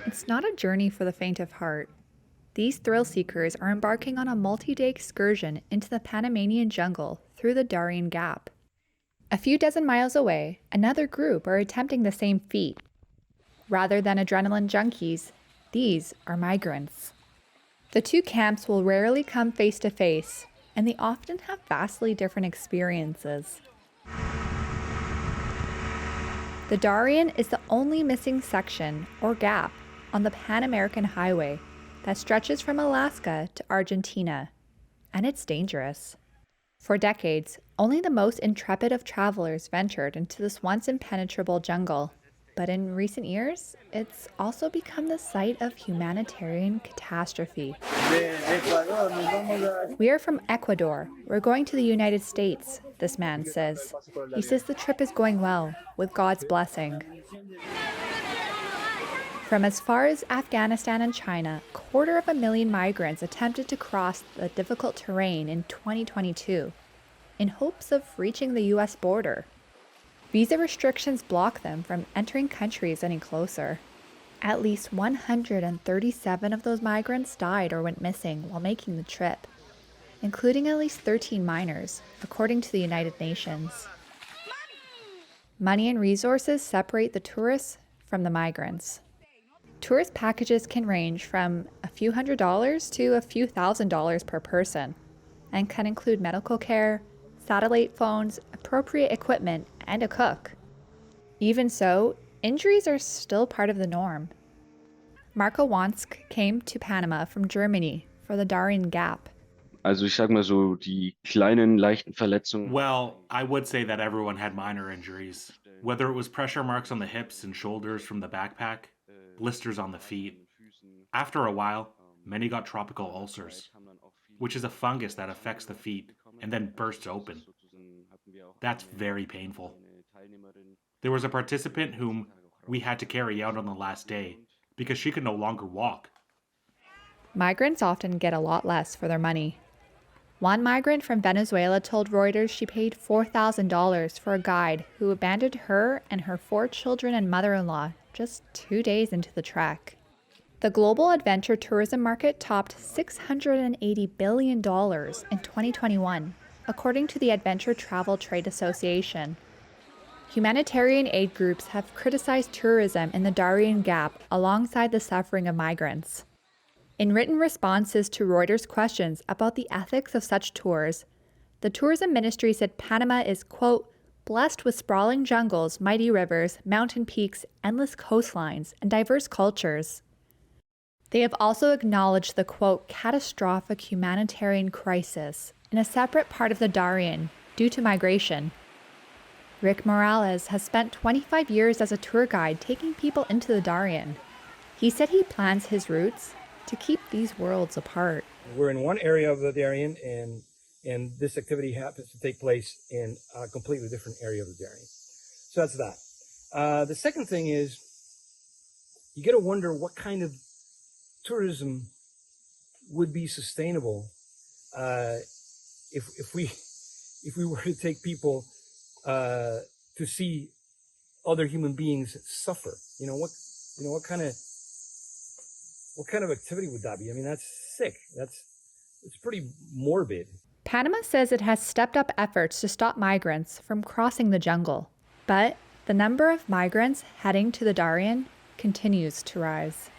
It's not a journey for the faint of heart. These thrill seekers are embarking on a multi-day excursion into the Panamanian jungle through the Darien Gap. A few dozen miles away, another group are attempting the same feat. Rather than adrenaline junkies, these are migrants. The two camps will rarely come face to face, and they often have vastly different experiences. The Darien is the only missing section, or gap, on the Pan American Highway that stretches from Alaska to Argentina, and it's dangerous. For decades, only the most intrepid of travelers ventured into this once impenetrable jungle, but in recent years, it's also become the site of humanitarian catastrophe. We are from Ecuador. We're going to the United States, this man says. He says the trip is going well, with God's blessing. From as far as Afghanistan and China, 250,000 migrants attempted to cross the difficult terrain in 2022 in hopes of reaching the U.S. border. Visa restrictions block them from entering countries any closer. At least 137 of those migrants died or went missing while making the trip, including at least 13 minors, according to the United Nations. Money and resources separate the tourists from the migrants. Tourist packages can range from a few $100s to a few $1,000s per person, and can include medical care, satellite phones, appropriate equipment, and a cook. Even so, injuries are still part of the norm. Marco Wansk came to Panama from Germany for the Darien Gap. Also ich sag mal so, die kleinen, leichten Verletzungen. Well, I would say that everyone had minor injuries, whether it was pressure marks on the hips and shoulders from the backpack, blisters on the feet. After a while, many got tropical ulcers, which is a fungus that affects the feet and then bursts open. That's very painful. There was a participant whom we had to carry out on the last day because she could no longer walk. Migrants often get a lot less for their money. One migrant from Venezuela told Reuters she paid $4,000 for a guide who abandoned her and her 4 children and mother-in-law just 2 days into the trek. The global adventure tourism market topped $680 billion in 2021, according to the Adventure Travel Trade Association. Humanitarian aid groups have criticized tourism in the Darien Gap alongside the suffering of migrants. In written responses to Reuters' questions about the ethics of such tours, the tourism ministry said Panama is, quote, blessed with sprawling jungles, mighty rivers, mountain peaks, endless coastlines, and diverse cultures. They have also acknowledged the, quote, catastrophic humanitarian crisis in a separate part of the Darien due to migration. Rick Morales has spent 25 years as a tour guide taking people into the Darien. He said he plans his routes to keep these worlds apart. We're in one area of the Darien, and this activity happens to take place in a completely different area of the Darien. So that's that. The second thing is, you got to wonder what kind of tourism would be sustainable if we were to take people to see other human beings suffer. What kind of activity would that be? I mean, that's sick. It's pretty morbid. Panama says it has stepped up efforts to stop migrants from crossing the jungle, but the number of migrants heading to the Darien continues to rise.